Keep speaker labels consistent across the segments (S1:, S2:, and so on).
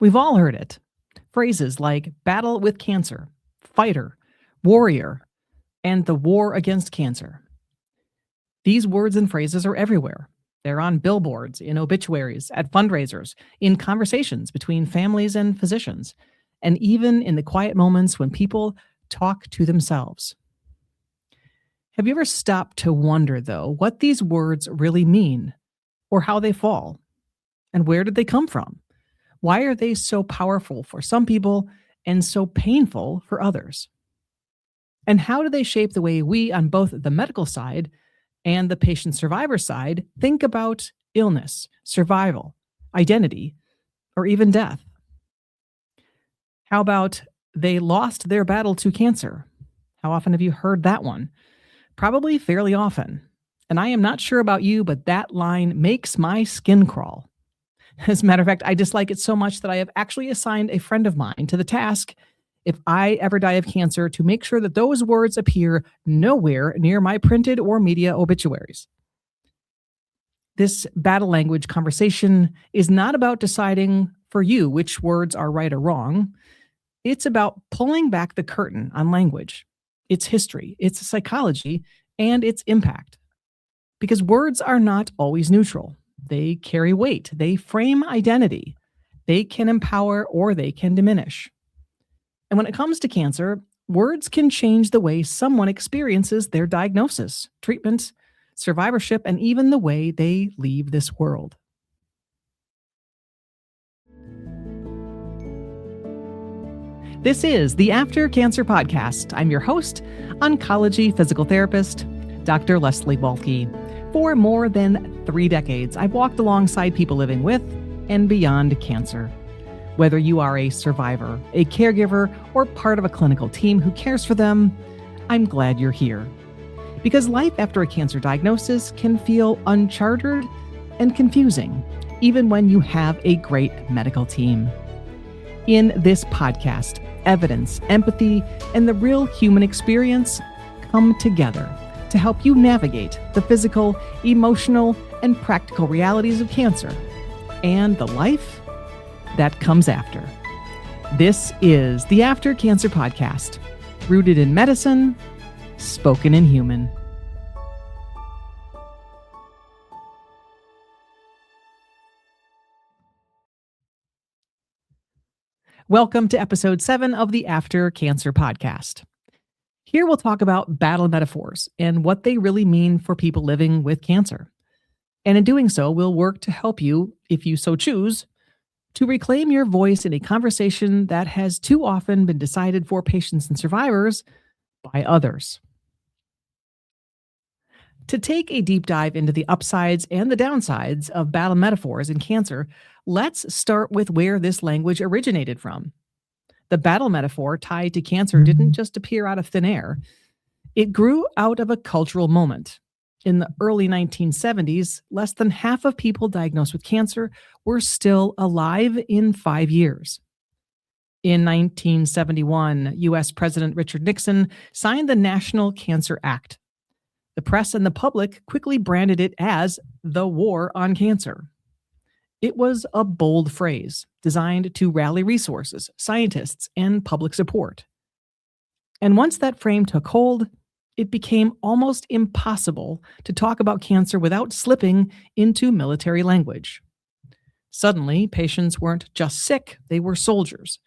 S1: We've all heard it. Phrases like battle with cancer, fighter, warrior, and the war against cancer. These words and phrases are everywhere. They're on billboards, in obituaries, at fundraisers, in conversations between families and physicians, and even in the quiet moments when people talk to themselves. Have you ever stopped to wonder, though, what these words really mean, or how they fall? And where did they come from? Why are they so powerful for some people and so painful for others? And how do they shape the way we, on both the medical side and the patient survivor side, think about illness, survival, identity, or even death? How about they lost their battle to cancer? How often have you heard that one? Probably fairly often. And I am not sure about you, but that line makes my skin crawl. As a matter of fact, I dislike it so much that I have actually assigned a friend of mine to the task, if I ever die of cancer, to make sure that those words appear nowhere near my printed or media obituaries. This battle language conversation is not about deciding for you which words are right or wrong. It's about pulling back the curtain on language, its history, its psychology, and its impact. Because words are not always neutral. They carry weight. They frame identity. They can empower or they can diminish. And when it comes to cancer, words can change the way someone experiences their diagnosis, treatment, survivorship, and even the way they leave this world. This is the After Cancer Podcast. I'm your host, oncology physical therapist, Dr. Leslie Waltke. For more than 3 decades, I've walked alongside people living with and beyond cancer. Whether you are a survivor, a caregiver, or part of a clinical team who cares for them, I'm glad you're here. Because life after a cancer diagnosis can feel uncharted and confusing, even when you have a great medical team. In this podcast, evidence, empathy, and the real human experience come together to help you navigate the physical, emotional, and practical realities of cancer and the life that comes after. This is the After Cancer Podcast, rooted in medicine, spoken in human. Welcome to episode 7 of the After Cancer Podcast. Here we'll talk about battle metaphors and what they really mean for people living with cancer. And in doing so, we'll work to help you, if you so choose, to reclaim your voice in a conversation that has too often been decided for patients and survivors by others. To take a deep dive into the upsides and the downsides of battle metaphors in cancer, let's start with where this language originated from. The battle metaphor tied to cancer didn't just appear out of thin air. It grew out of a cultural moment. In the early 1970s, less than half of people diagnosed with cancer were still alive in 5 years. In 1971, U.S. President Richard Nixon signed the National Cancer Act. The press and the public quickly branded it as the war on cancer. It was a bold phrase designed to rally resources, scientists, and public support. And once that frame took hold, it became almost impossible to talk about cancer without slipping into military language. Suddenly, patients weren't just sick, they were soldiers.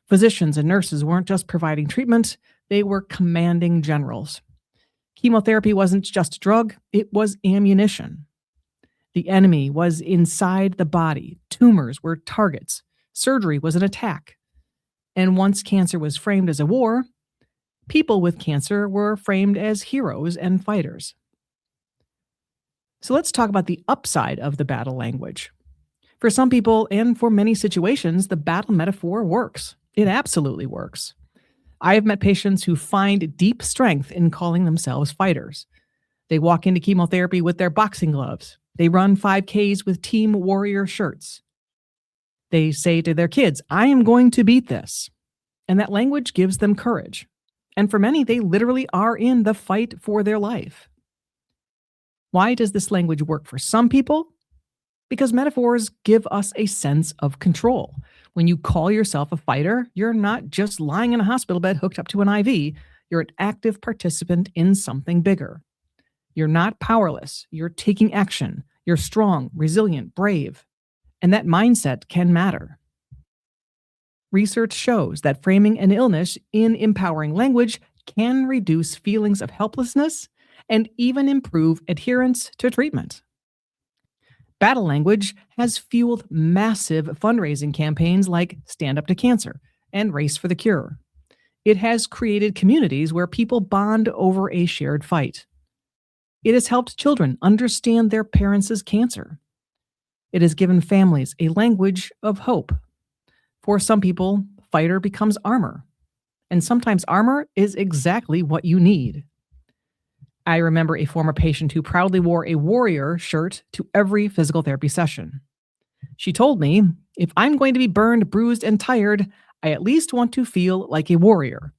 S1: Physicians and nurses weren't just providing treatment, they were commanding generals. Chemotherapy wasn't just a drug, it was ammunition. The enemy was inside the body. Tumors were targets. Surgery was an attack. And once cancer was framed as a war, people with cancer were framed as heroes and fighters. So let's talk about the upside of the battle language. For some people and for many situations, the battle metaphor works. It absolutely works. I have met patients who find deep strength in calling themselves fighters. They walk into chemotherapy with their boxing gloves. They run 5Ks with Team Warrior shirts. They say to their kids, "I am going to beat this." And that language gives them courage. And for many, they literally are in the fight for their life. Why does this language work for some people? Because metaphors give us a sense of control. When you call yourself a fighter, you're not just lying in a hospital bed hooked up to an IV. You're an active participant in something bigger. You're not powerless. You're taking action. You're strong, resilient, brave. And that mindset can matter. Research shows that framing an illness in empowering language can reduce feelings of helplessness and even improve adherence to treatment. Battle language has fueled massive fundraising campaigns like Stand Up to Cancer and Race for the Cure. It has created communities where people bond over a shared fight. It has helped children understand their parents' cancer. It has given families a language of hope. For some people, fighter becomes armor. And sometimes armor is exactly what you need. I remember a former patient who proudly wore a warrior shirt to every physical therapy session. She told me, if I'm going to be burned, bruised, and tired, I at least want to feel like a warrior.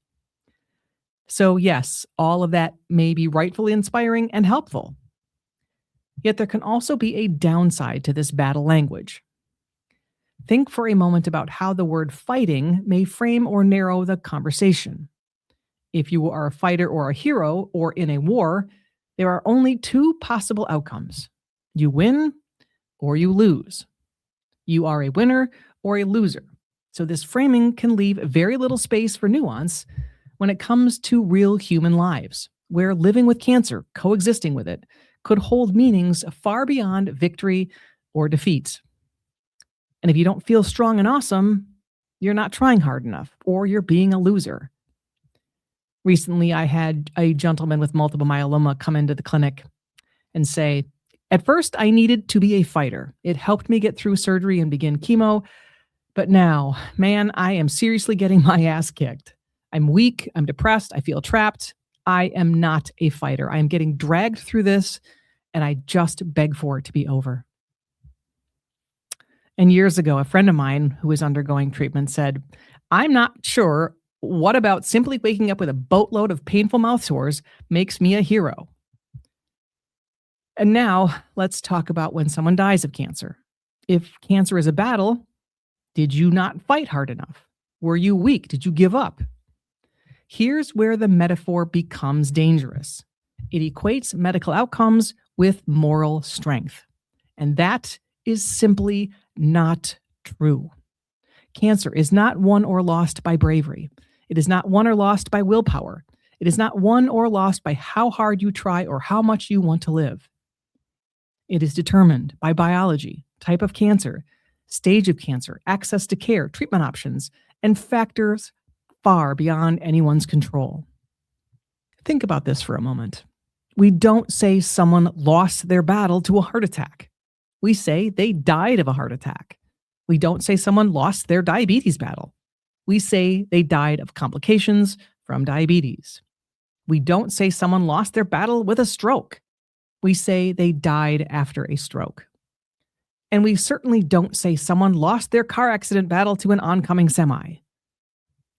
S1: So, yes, all of that may be rightfully inspiring and helpful. Yet there can also be a downside to this battle language. Think for a moment about how the word fighting may frame or narrow the conversation. If you are a fighter or a hero or in a war, there are only two possible outcomes. You win or you lose. You are a winner or a loser. So this framing can leave very little space for nuance when it comes to real human lives, where living with cancer, coexisting with it, could hold meanings far beyond victory or defeat. And if you don't feel strong and awesome, you're not trying hard enough, or you're being a loser. Recently, I had a gentleman with multiple myeloma come into the clinic and say, at first, I needed to be a fighter. It helped me get through surgery and begin chemo. But now, man, I am seriously getting my ass kicked. I'm weak. I'm depressed. I feel trapped. I am not a fighter. I am getting dragged through this, and I just beg for it to be over. And years ago, a friend of mine who was undergoing treatment said, I'm not sure what about simply waking up with a boatload of painful mouth sores makes me a hero. And now let's talk about when someone dies of cancer. If cancer is a battle, did you not fight hard enough? Were you weak? Did you give up? Here's where the metaphor becomes dangerous. It equates medical outcomes with moral strength. And that is simply not true. Cancer is not won or lost by bravery. It is not won or lost by willpower. It is not won or lost by how hard you try or how much you want to live. It is determined by biology, type of cancer, stage of cancer, access to care, treatment options, and factors far beyond anyone's control. Think about this for a moment. We don't say someone lost their battle to a heart attack. We say they died of a heart attack. We don't say someone lost their diabetes battle. We say they died of complications from diabetes. We don't say someone lost their battle with a stroke. We say they died after a stroke. And we certainly don't say someone lost their car accident battle to an oncoming semi.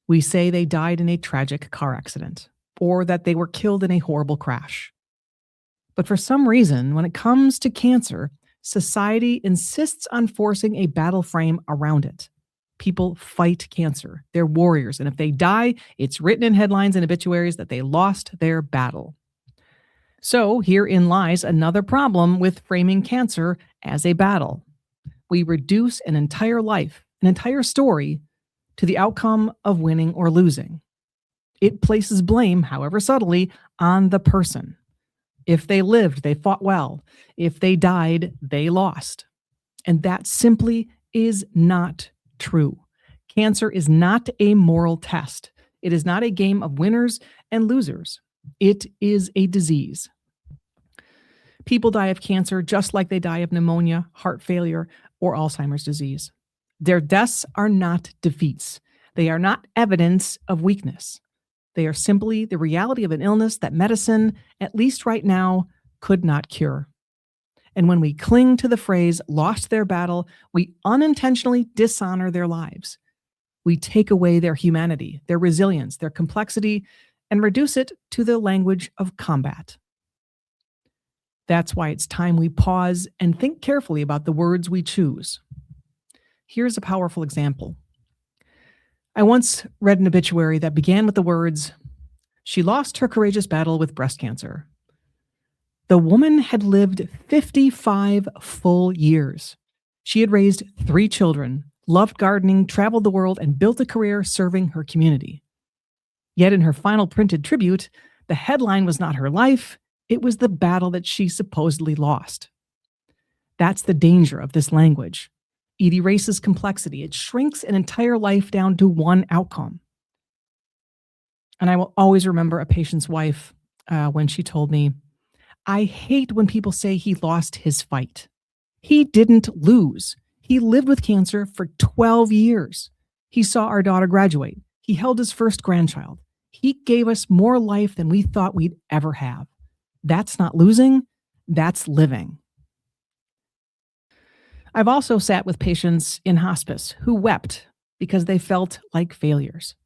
S1: We say they died in a tragic car accident, or that they were killed in a horrible crash. But for some reason, when it comes to cancer, society insists on forcing a battle frame around it. People fight cancer. They're warriors. And if they die, it's written in headlines and obituaries that they lost their battle. So herein lies another problem with framing cancer as a battle. We reduce an entire life, an entire story, to the outcome of winning or losing. It places blame, however subtly, on the person. If they lived, they fought well. If they died, they lost. And that simply is not true. Cancer is not a moral test. It is not a game of winners and losers. It is a disease. People die of cancer just like they die of pneumonia, heart failure, or Alzheimer's disease. Their deaths are not defeats. They are not evidence of weakness. They are simply the reality of an illness that medicine, at least right now, could not cure. And when we cling to the phrase lost their battle, we unintentionally dishonor their lives. We take away their humanity, their resilience, their complexity, and reduce it to the language of combat. That's why it's time we pause and think carefully about the words we choose. Here's a powerful example. I once read an obituary that began with the words, "She lost her courageous battle with breast cancer." The woman had lived 55 full years. She had raised 3 children, loved gardening, traveled the world, and built a career serving her community. Yet in her final printed tribute, the headline was not her life, it was the battle that she supposedly lost. That's the danger of this language. It erases complexity. It shrinks an entire life down to one outcome. And I will always remember a patient's wife when she told me, "I hate when people say he lost his fight. He didn't lose. He lived with cancer for 12 years. He saw our daughter graduate. He held his first grandchild. He gave us more life than we thought we'd ever have. That's not losing, that's living." I've also sat with patients in hospice who wept because they felt like failures.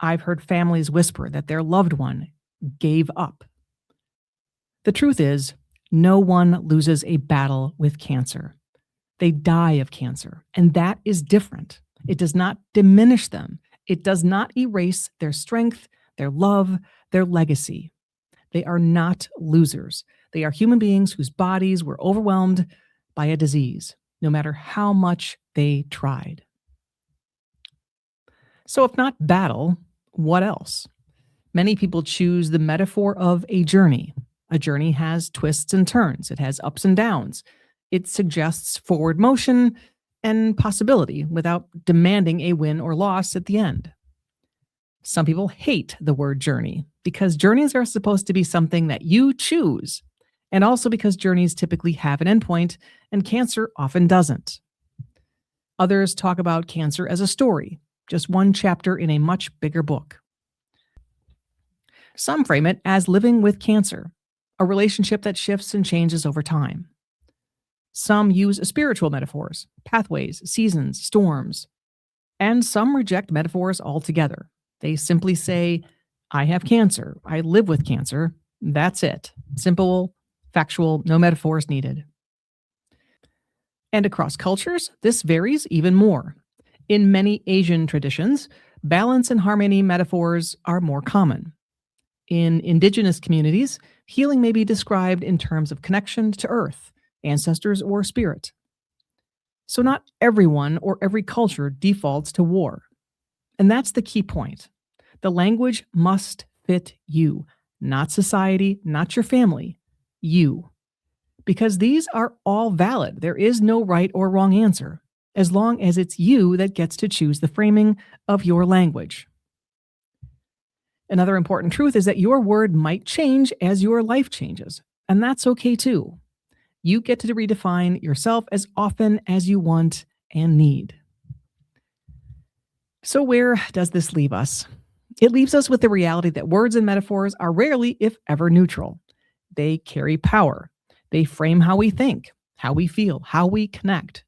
S1: I've heard families whisper that their loved one gave up. The truth is, no one loses a battle with cancer. They die of cancer, and that is different. It does not diminish them. It does not erase their strength, their love, their legacy. They are not losers. They are human beings whose bodies were overwhelmed by a disease, no matter how much they tried. So, if not battle, what else? Many people choose the metaphor of a journey. A journey has twists and turns, it has ups and downs. It suggests forward motion and possibility without demanding a win or loss at the end. Some people hate the word journey because journeys are supposed to be something that you choose, and also because journeys typically have an endpoint and cancer often doesn't. Others talk about cancer as a story, just one chapter in a much bigger book. Some frame it as living with cancer, a relationship that shifts and changes over time. Some use spiritual metaphors, pathways, seasons, storms, and some reject metaphors altogether. They simply say, "I have cancer, I live with cancer, that's it." Simple, factual, no metaphors needed. And across cultures, this varies even more. In many Asian traditions, balance and harmony metaphors are more common. In indigenous communities, healing may be described in terms of connection to earth, ancestors, or spirit. So not everyone or every culture defaults to war. And that's the key point. The language must fit you, not society, not your family, you. Because these are all valid. There is no right or wrong answer, as long as it's you that gets to choose the framing of your language. Another important truth is that your word might change as your life changes, and that's okay too. You get to redefine yourself as often as you want and need. So where does this leave us? It leaves us with the reality that words and metaphors are rarely, if ever, neutral. They carry power. They frame how we think, how we feel, how we connect.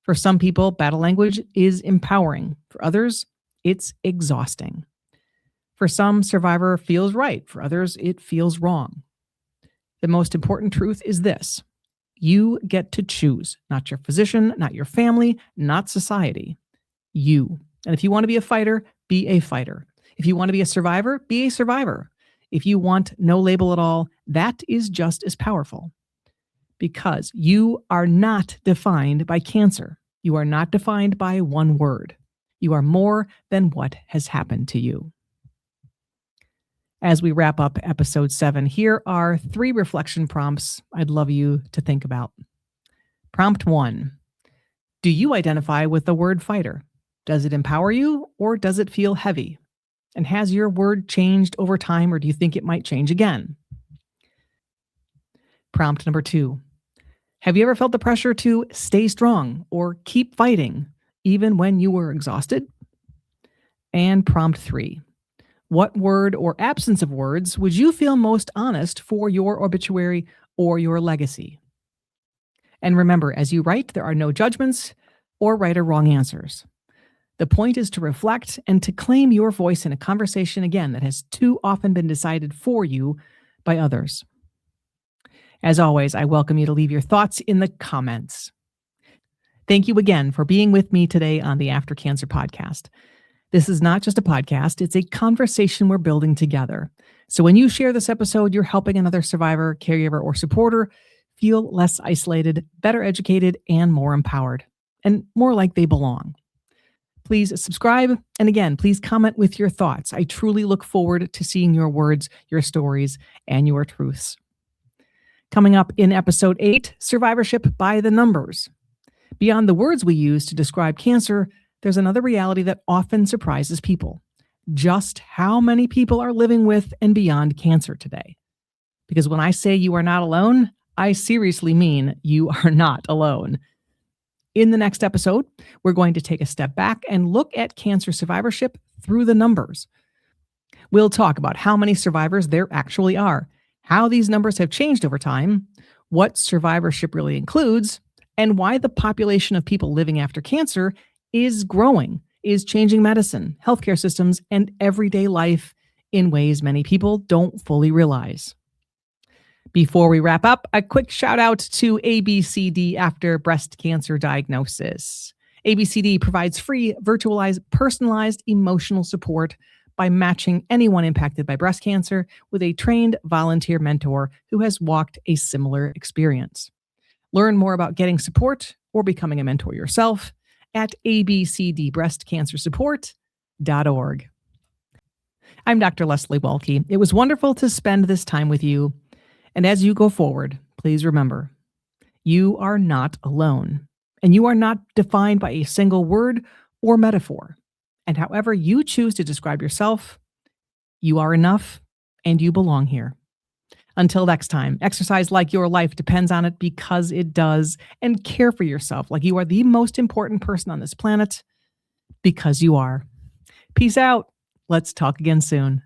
S1: For some people, battle language is empowering. For others, it's exhausting. For some, survivor feels right. For others, it feels wrong. The most important truth is this: you get to choose, not your physician, not your family, not society. You. And if you want to be a fighter, be a fighter. If you want to be a survivor, be a survivor. If you want no label at all, that is just as powerful. Because you are not defined by cancer. You are not defined by one word. You are more than what has happened to you. As we wrap up episode 7, here are 3 reflection prompts I'd love you to think about. Prompt 1. Do you identify with the word fighter? Does it empower you or does it feel heavy? And has your word changed over time, or do you think it might change again? Prompt number 2. Have you ever felt the pressure to stay strong or keep fighting even when you were exhausted? And prompt 3. What word or absence of words would you feel most honest for your obituary or your legacy? And remember, as you write, there are no judgments or right or wrong answers. The point is to reflect and to claim your voice in a conversation, again, that has too often been decided for you by others. As always, I welcome you to leave your thoughts in the comments. Thank you again for being with me today on the After Cancer podcast. This is not just a podcast, it's a conversation we're building together. So when you share this episode, you're helping another survivor, caregiver, or supporter feel less isolated, better educated, and more empowered, and more like they belong. Please subscribe. And again, please comment with your thoughts. I truly look forward to seeing your words, your stories, and your truths. Coming up in episode 8, survivorship by the numbers. Beyond the words we use to describe cancer, there's another reality that often surprises people. Just how many people are living with and beyond cancer today? Because when I say you are not alone, I seriously mean you are not alone. In the next episode, we're going to take a step back and look at cancer survivorship through the numbers. We'll talk about how many survivors there actually are, how these numbers have changed over time, what survivorship really includes, and why the population of people living after cancer is growing, is changing medicine, healthcare systems, and everyday life in ways many people don't fully realize. Before we wrap up, a quick shout out to ABCD after breast cancer diagnosis. ABCD provides free, virtualized, personalized emotional support by matching anyone impacted by breast cancer with a trained volunteer mentor who has walked a similar experience. Learn more about getting support or becoming a mentor yourself at abcdbreastcancersupport.org. I'm Dr. Leslie Waltke. It was wonderful to spend this time with you. And as you go forward, please remember, you are not alone, and you are not defined by a single word or metaphor. And however you choose to describe yourself, you are enough and you belong here. Until next time, exercise like your life depends on it because it does, and care for yourself like you are the most important person on this planet because you are. Peace out. Let's talk again soon.